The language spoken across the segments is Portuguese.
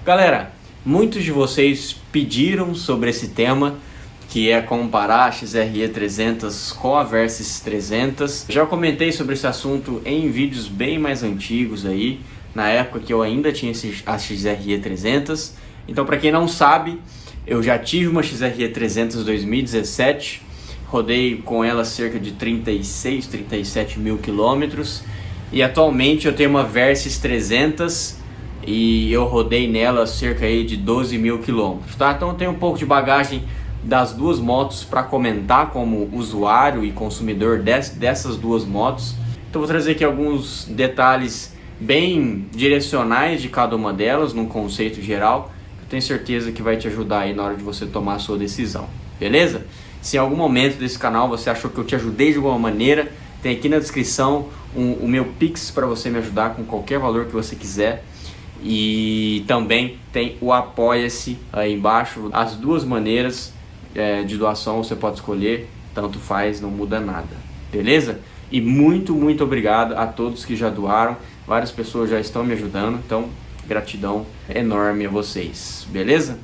Galera, muitos de vocês pediram sobre esse tema, que é comparar a XRE 300 com a Versys 300. Já comentei sobre esse assunto em vídeos bem mais antigos aí, na época que eu ainda tinha a XRE 300. Então, para quem não sabe, eu já tive uma XRE 300 em 2017, rodei com ela cerca de 36, 37 mil quilômetros, e atualmente eu tenho uma Versys 300 e eu rodei nela cerca aí de 12 mil quilômetros, tá? Então eu tenho um pouco de bagagem das duas motos para comentar como usuário e consumidor dessas duas motos. Então vou trazer aqui alguns detalhes bem direcionais de cada uma delas, num conceito geral, que eu tenho certeza que vai te ajudar aí na hora de você tomar a sua decisão, beleza? Se em algum momento desse canal você achou que eu te ajudei de alguma maneira, tem aqui na descrição o meu Pix para você me ajudar com qualquer valor que você quiser. E também tem o Apoia-se aí embaixo. As duas maneiras de doação você pode escolher, tanto faz, não muda nada, beleza? E muito obrigado a todos que já doaram. Várias pessoas já estão me ajudando, então gratidão enorme a vocês, beleza?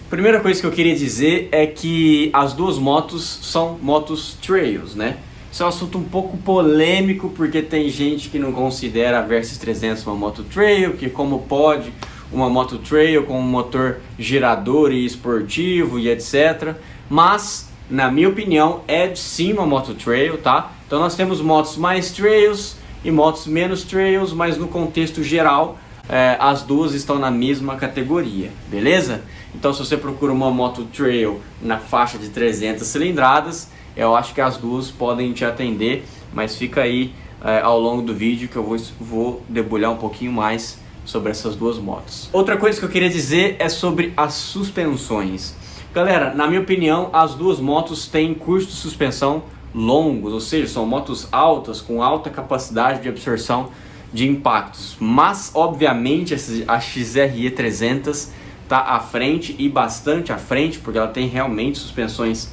Primeira coisa que eu queria dizer é que as duas motos são motos trails, né? Isso é um assunto um pouco polêmico, porque tem gente que não considera a Versys 300 uma moto trail, que como pode uma moto trail com um motor girador e esportivo e etc. Mas, na minha opinião, é sim uma moto trail, tá? Então nós temos motos mais trails e motos menos trails, mas no contexto geral, as duas estão na mesma categoria, beleza? Então se você procura uma moto trail na faixa de 300 cilindradas, eu acho que as duas podem te atender, mas fica aí ao longo do vídeo que eu vou debulhar um pouquinho mais sobre essas duas motos. Outra coisa que eu queria dizer é sobre as suspensões. Galera, na minha opinião, as duas motos têm cursos de suspensão longos, ou seja, são motos altas, com alta capacidade de absorção de impactos. Mas, obviamente, a XRE 300 está à frente e bastante à frente, porque ela tem realmente suspensões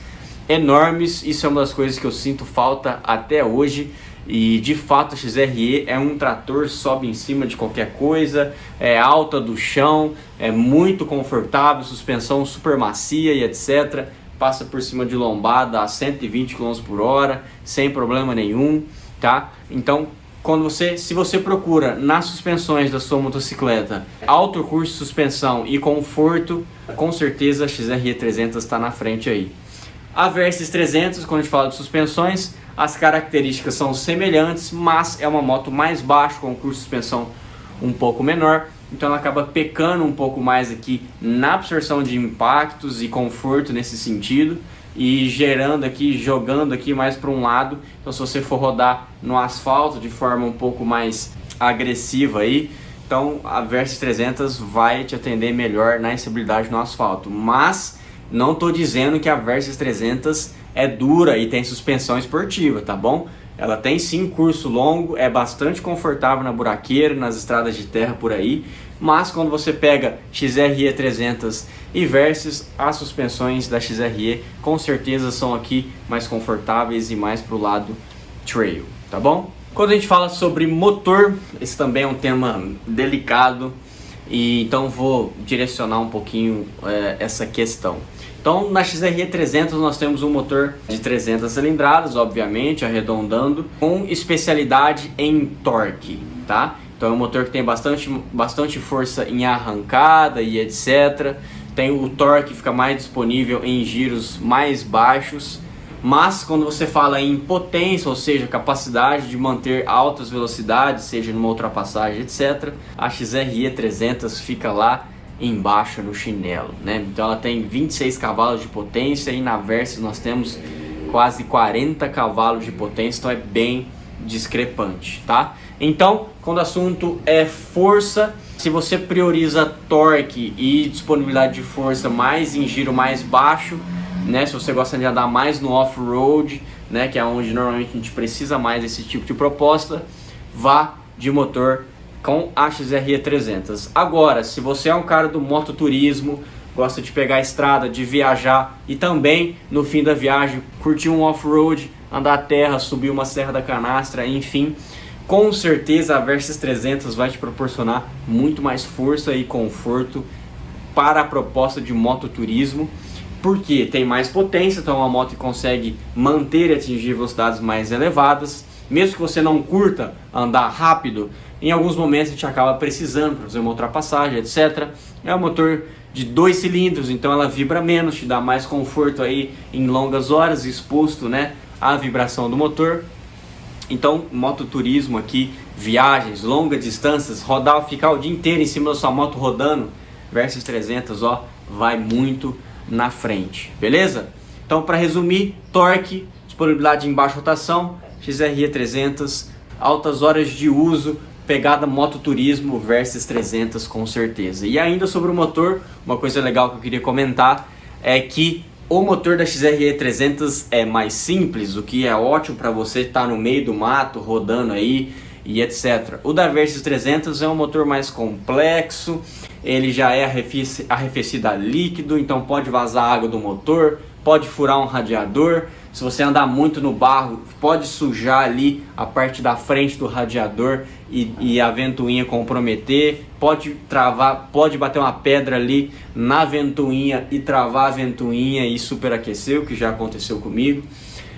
enormes. Isso é uma das coisas que eu sinto falta até hoje. E de fato a XRE é um trator, sobe em cima de qualquer coisa, é alta do chão, é muito confortável, suspensão super macia e etc. Passa por cima de lombada a 120 km por hora, sem problema nenhum, tá? Então, se você procura nas suspensões da sua motocicleta alto curso de suspensão e conforto, com certeza a XRE 300 está na frente aí. A Versys 300, quando a gente fala de suspensões, as características são semelhantes, mas é uma moto mais baixa, com um curso de suspensão um pouco menor, então ela acaba pecando um pouco mais aqui na absorção de impactos e conforto nesse sentido, e jogando aqui mais para um lado. Então se você for rodar no asfalto de forma um pouco mais agressiva aí, então a Versys 300 vai te atender melhor na estabilidade no asfalto. Mas não estou dizendo que a Versys 300 é dura e tem suspensão esportiva, tá bom? Ela tem sim curso longo, é bastante confortável na buraqueira, nas estradas de terra por aí, mas quando você pega XRE 300 e Versys, as suspensões da XRE com certeza são aqui mais confortáveis e mais pro lado trail, tá bom? Quando a gente fala sobre motor, esse também é um tema delicado, e então vou direcionar um pouquinho essa questão. Então na XRE 300 nós temos um motor de 300 cilindradas, obviamente, arredondando, com especialidade em torque, tá? Então é um motor que tem bastante força em arrancada e etc. Tem o torque que fica mais disponível em giros mais baixos. Mas quando você fala em potência, ou seja, capacidade de manter altas velocidades, seja numa ultrapassagem, etc., a XRE 300 fica lá embaixo no chinelo, né? Então ela tem 26 cavalos de potência e na Versys nós temos quase 40 cavalos de potência, então é bem discrepante, tá? Então, quando o assunto é força, se você prioriza torque e disponibilidade de força mais em giro mais baixo, né? Se você gosta de andar mais no off-road, né? Que é onde normalmente a gente precisa mais desse tipo de proposta, vá de motor com a XRE 300. Agora, se você é um cara do mototurismo, gosta de pegar a estrada, de viajar e também no fim da viagem curtir um off-road, andar a terra, subir uma Serra da Canastra, enfim, com certeza a Versys 300 vai te proporcionar muito mais força e conforto para a proposta de mototurismo, porque tem mais potência, então é uma moto que consegue manter e atingir velocidades mais elevadas. Mesmo que você não curta andar rápido, em alguns momentos a gente acaba precisando para fazer uma ultrapassagem, etc. É um motor de 2 cilindros, então ela vibra menos, te dá mais conforto aí em longas horas, exposto, né, à vibração do motor. Então, mototurismo aqui, viagens, longas distâncias, rodar, ficar o dia inteiro em cima da sua moto rodando, Versys 300, ó, vai muito na frente, beleza? Então, para resumir, torque, disponibilidade em baixa rotação, XRE 300, altas horas de uso, pegada mototurismo, Versys 300 com certeza. E ainda sobre o motor, uma coisa legal que eu queria comentar é que o motor da XRE 300 é mais simples, o que é ótimo para você estar no meio do mato, rodando aí e etc. O da Versys 300 é um motor mais complexo, ele já é arrefecido a líquido, então pode vazar água do motor, pode furar um radiador. Se você andar muito no barro, pode sujar ali a parte da frente do radiador e a ventoinha comprometer. Pode travar, pode bater uma pedra ali na ventoinha e travar a ventoinha e superaquecer, o que já aconteceu comigo.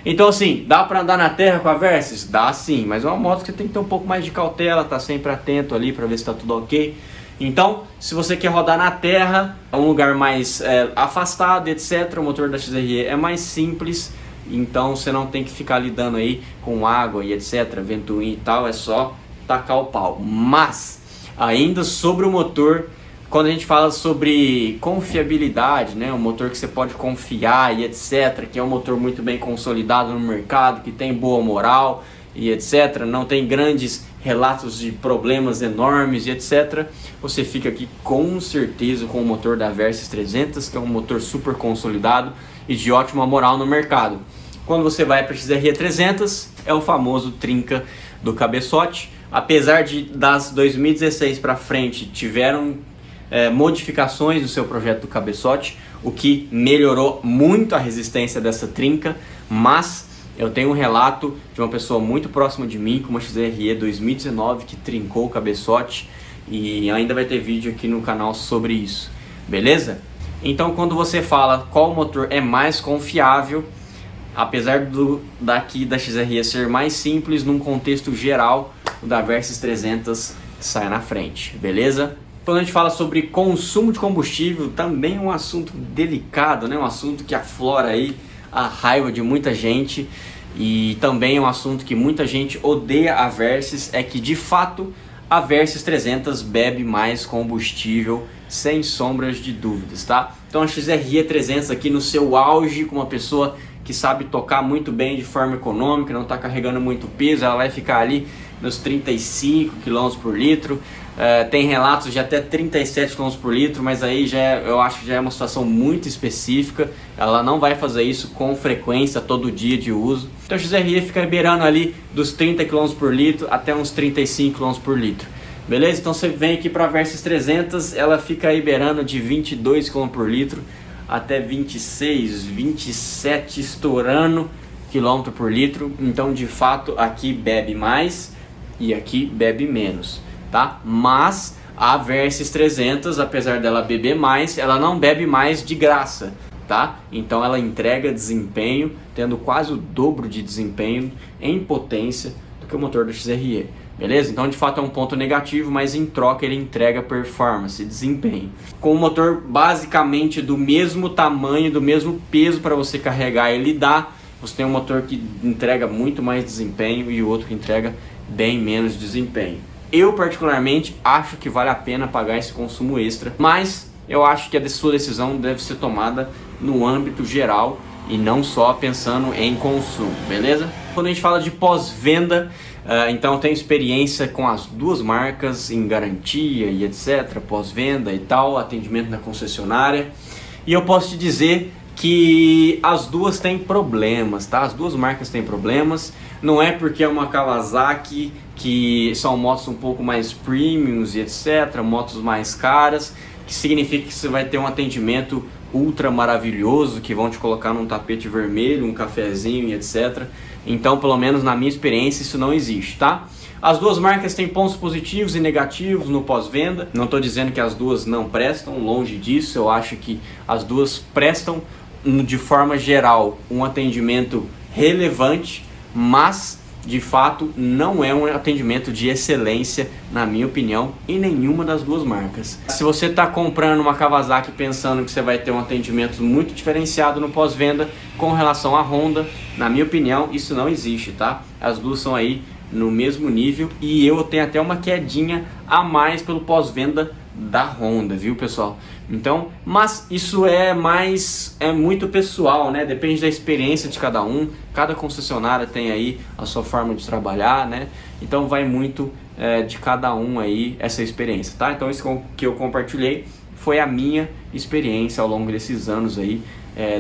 Então assim, dá para andar na terra com a Versys? Dá sim, mas é uma moto que você tem que ter um pouco mais de cautela, tá sempre atento ali para ver se tá tudo ok. Então, se você quer rodar na terra, é um lugar mais afastado, etc. O motor da XRE é mais simples. Então você não tem que ficar lidando aí com água e etc, ventoinha e tal, é só tacar o pau. Mas, ainda sobre o motor, quando a gente fala sobre confiabilidade, né, um motor que você pode confiar e etc, que é um motor muito bem consolidado no mercado, que tem boa moral e etc, não tem grandes relatos de problemas enormes e etc, você fica aqui com certeza com o motor da Versys 300, que é um motor super consolidado e de ótima moral no mercado. Quando você vai para a XRE 300, é o famoso trinca do cabeçote. Apesar de das 2016 para frente tiveram modificações no seu projeto do cabeçote, o que melhorou muito a resistência dessa trinca, mas eu tenho um relato de uma pessoa muito próxima de mim com uma XRE 2019 que trincou o cabeçote e ainda vai ter vídeo aqui no canal sobre isso, beleza? Então quando você fala qual motor é mais confiável, apesar daqui da XRE ser mais simples, num contexto geral, o da Versys 300 sai na frente, beleza? Quando a gente fala sobre consumo de combustível, também é um assunto delicado, né? Um assunto que aflora aí a raiva de muita gente e também é um assunto que muita gente odeia a Versys, é que de fato a Versys 300 bebe mais combustível, sem sombras de dúvidas, tá? Então a XRE 300 aqui no seu auge, com uma pessoa que sabe tocar muito bem de forma econômica, não está carregando muito peso, ela vai ficar ali nos 35 km por litro, tem relatos de até 37 km por litro, mas aí eu acho que já é uma situação muito específica, ela não vai fazer isso com frequência, todo dia de uso. Então a XRE fica liberando ali dos 30 km por litro até uns 35 km por litro. Beleza? Então você vem aqui para a Versys 300, ela fica liberando de 22 km por litro até 26, 27 estourando quilômetro por litro. Então de fato aqui bebe mais e aqui bebe menos, tá? Mas a Versys 300, apesar dela beber mais, ela não bebe mais de graça, tá? Então ela entrega desempenho, tendo quase o dobro de desempenho em potência do que o motor da XRE. Beleza? Então de fato é um ponto negativo, mas em troca ele entrega performance, desempenho. Com o motor basicamente do mesmo tamanho, do mesmo peso para você carregar e lidar, você tem um motor que entrega muito mais desempenho e o outro que entrega bem menos desempenho. Eu particularmente acho que vale a pena pagar esse consumo extra, mas eu acho que a sua decisão deve ser tomada no âmbito geral e não só pensando em consumo, beleza? Quando a gente fala de pós-venda, então eu tenho experiência com as duas marcas em garantia e etc, pós-venda e tal, atendimento na concessionária, e eu posso te dizer que as duas têm problemas, tá? As duas marcas têm problemas, não é porque é uma Kawasaki que são motos um pouco mais premiums e etc, motos mais caras, que significa que você vai ter um atendimento ultra maravilhoso, que vão te colocar num tapete vermelho, um cafezinho e etc. Então, pelo menos na minha experiência, isso não existe, tá? As duas marcas têm pontos positivos e negativos no pós-venda. Não estou dizendo que as duas não prestam, longe disso. Eu acho que as duas prestam, de forma geral, um atendimento relevante, mas de fato não é um atendimento de excelência, na minha opinião, em nenhuma das duas marcas. Se você está comprando uma Kawasaki pensando que você vai ter um atendimento muito diferenciado no pós-venda com relação à Honda, na minha opinião, isso não existe, tá? As duas são aí no mesmo nível e eu tenho até uma quedinha a mais pelo pós-venda da Honda, viu, pessoal? Então, mas isso é muito pessoal, né? Depende da experiência de cada um. Cada concessionária tem aí a sua forma de trabalhar, né? Então vai muito de cada um aí essa experiência, tá? Então isso que eu compartilhei foi a minha experiência ao longo desses anos aí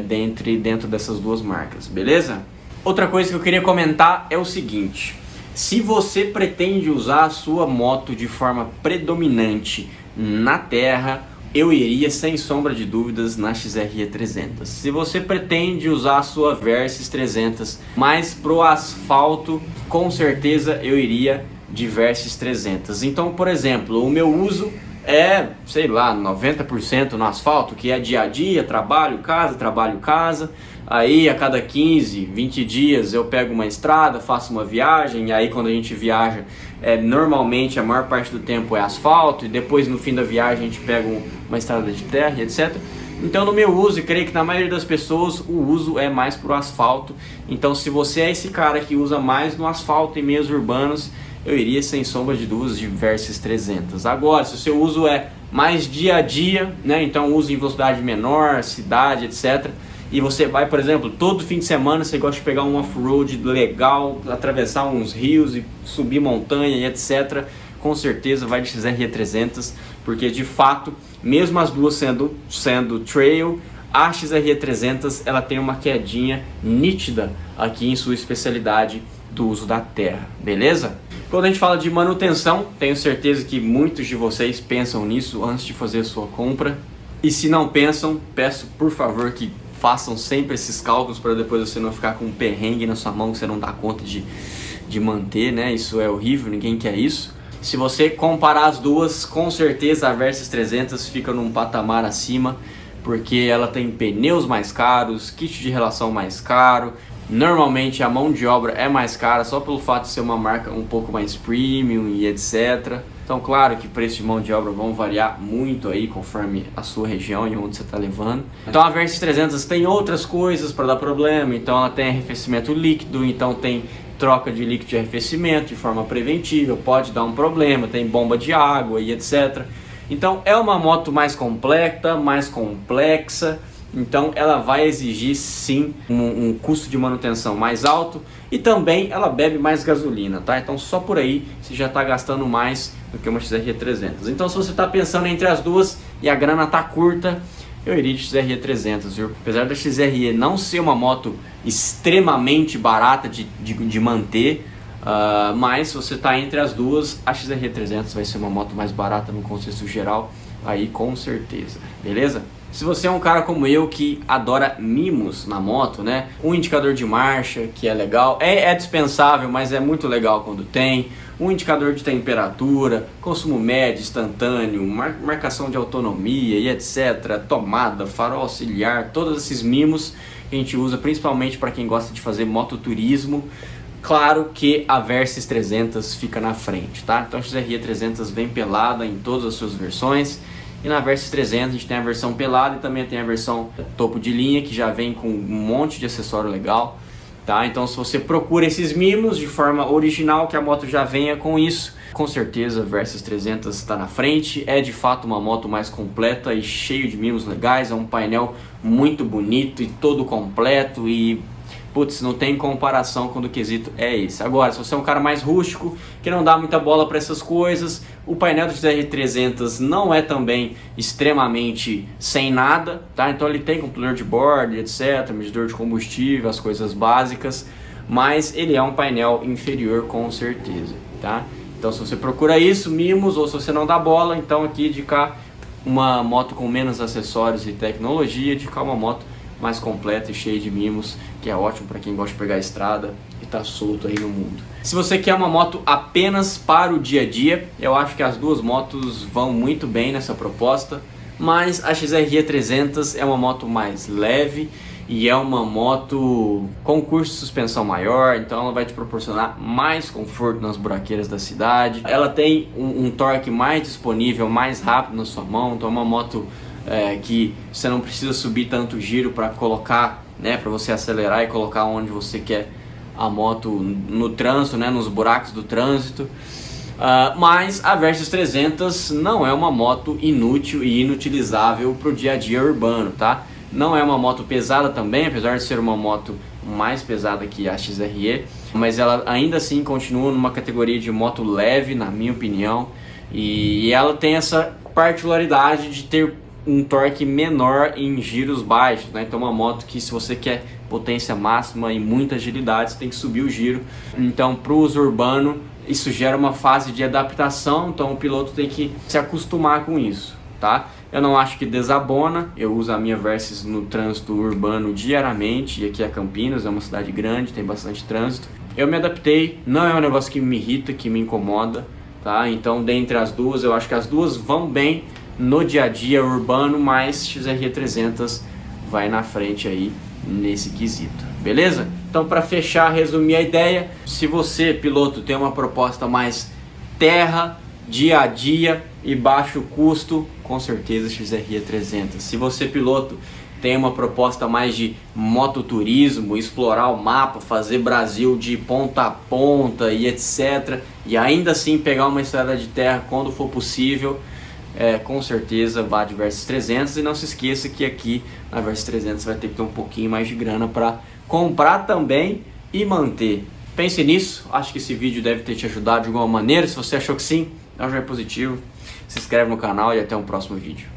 dentro dessas duas marcas, beleza? Outra coisa que eu queria comentar é o seguinte: se você pretende usar a sua moto de forma predominante na terra, eu iria sem sombra de dúvidas na XRE 300. Se você pretende usar a sua Versys 300 mais pro asfalto, com certeza eu iria de Versys 300. Então, por exemplo, o meu uso é, sei lá, 90% no asfalto, que é dia a dia, trabalho, casa. Aí a cada 15, 20 dias eu pego uma estrada, faço uma viagem, e aí quando a gente viaja, normalmente a maior parte do tempo é asfalto, e depois no fim da viagem a gente pega uma estrada de terra, etc. Então no meu uso, e creio que na maioria das pessoas, o uso é mais pro asfalto. Então se você é esse cara que usa mais no asfalto em meios urbanos, eu iria sem sombra de dúvidas de Versys 300. Agora, se o seu uso é mais dia a dia, né, então uso em velocidade menor, cidade, etc., e você vai, por exemplo, todo fim de semana você gosta de pegar um off-road legal, atravessar uns rios e subir montanha e etc., com certeza vai de XRE 300, porque de fato, mesmo as duas sendo trail, a XRE 300 ela tem uma quedinha nítida aqui em sua especialidade do uso da terra, beleza? Quando a gente fala de manutenção, tenho certeza que muitos de vocês pensam nisso antes de fazer a sua compra, e se não pensam, peço por favor que façam sempre esses cálculos para depois você não ficar com um perrengue na sua mão que você não dá conta de manter, né? Isso é horrível, ninguém quer isso. Se você comparar as duas, com certeza a Versys 300 fica num patamar acima, porque ela tem pneus mais caros, kit de relação mais caro. Normalmente a mão de obra é mais cara só pelo fato de ser uma marca um pouco mais premium e etc. Então claro que preço de mão de obra vão variar muito aí conforme a sua região e onde você está levando. Então a Versys 300 tem outras coisas para dar problema, então ela tem arrefecimento líquido, então tem troca de líquido de arrefecimento de forma preventiva, pode dar um problema, tem bomba de água e etc. Então é uma moto mais completa, mais complexa. Então ela vai exigir sim um custo de manutenção mais alto e também ela bebe mais gasolina, tá? Então só por aí você já está gastando mais do que uma XRE 300. Então se você está pensando entre as duas e a grana tá curta, eu iria de XRE 300, viu? Apesar da XRE não ser uma moto extremamente barata de manter, mas se você está entre as duas, a XRE 300 vai ser uma moto mais barata no contexto geral, aí com certeza, beleza? Se você é um cara como eu que adora mimos na moto, né? Um indicador de marcha, que é legal, é dispensável, mas é muito legal quando tem. Um indicador de temperatura, consumo médio, instantâneo, marcação de autonomia e etc. Tomada, farol auxiliar, todos esses mimos que a gente usa principalmente para quem gosta de fazer mototurismo. Claro que a Versys 300 fica na frente, tá? Então a XRE 300 vem pelada em todas as suas versões. E na Versys 300 a gente tem a versão pelada e também tem a versão topo de linha, que já vem com um monte de acessório legal, tá? Então se você procura esses mimos de forma original, que a moto já venha com isso, com certeza a Versys 300 está na frente. É de fato uma moto mais completa e cheio de mimos legais, é um painel muito bonito e todo completo e... putz, não tem comparação quando o quesito é esse. Agora, se você é um cara mais rústico, que não dá muita bola para essas coisas, o painel do XR 300 não é também extremamente sem nada, tá? Então ele tem computador de bordo, etc, medidor de combustível, as coisas básicas, mas ele é um painel inferior com certeza, tá? Então se você procura isso, mimos, ou se você não dá bola, então aqui indicar uma moto com menos acessórios e tecnologia, indicar uma moto mais completa e cheia de mimos, que é ótimo para quem gosta de pegar a estrada e tá solto aí no mundo. Se você quer uma moto apenas para o dia a dia, eu acho que as duas motos vão muito bem nessa proposta, mas a XRE 300 é uma moto mais leve e é uma moto com curso de suspensão maior, então ela vai te proporcionar mais conforto nas buraqueiras da cidade. Ela tem um torque mais disponível, mais rápido na sua mão, então é uma moto que você não precisa subir tanto giro para colocar, né, para você acelerar e colocar onde você quer a moto no trânsito, né, nos buracos do trânsito. Mas a Versys 300 não é uma moto inútil e inutilizável para o dia a dia urbano, tá? Não é uma moto pesada também, apesar de ser uma moto mais pesada que a XRE, mas ela ainda assim continua numa categoria de moto leve, na minha opinião, e ela tem essa particularidade de ter um torque menor em giros baixos, né? Então uma moto que, se você quer potência máxima e muita agilidade, você tem que subir o giro. Então para o uso urbano isso gera uma fase de adaptação, então o piloto tem que se acostumar com isso, tá? Eu não acho que desabona, eu uso a minha Versys no trânsito urbano diariamente, e aqui é Campinas, é uma cidade grande, tem bastante trânsito. Eu me adaptei, não é um negócio que me irrita, que me incomoda, tá? Então dentre as duas, eu acho que as duas vão bem no dia a dia urbano, mas XRE 300 vai na frente aí nesse quesito, beleza? Então, para fechar, resumir a ideia, se você, piloto, tem uma proposta mais terra, dia a dia e baixo custo, com certeza XRE 300. Se você, piloto, tem uma proposta mais de mototurismo, explorar o mapa, fazer Brasil de ponta a ponta e etc, e ainda assim pegar uma estrada de terra quando for possível, com certeza vá de Versys 300. E não se esqueça que aqui na Versys 300 vai ter que ter um pouquinho mais de grana para comprar também e manter. Pense nisso, acho que esse vídeo deve ter te ajudado de alguma maneira. Se você achou que sim, dá um joinha positivo, se inscreve no canal e até um próximo vídeo.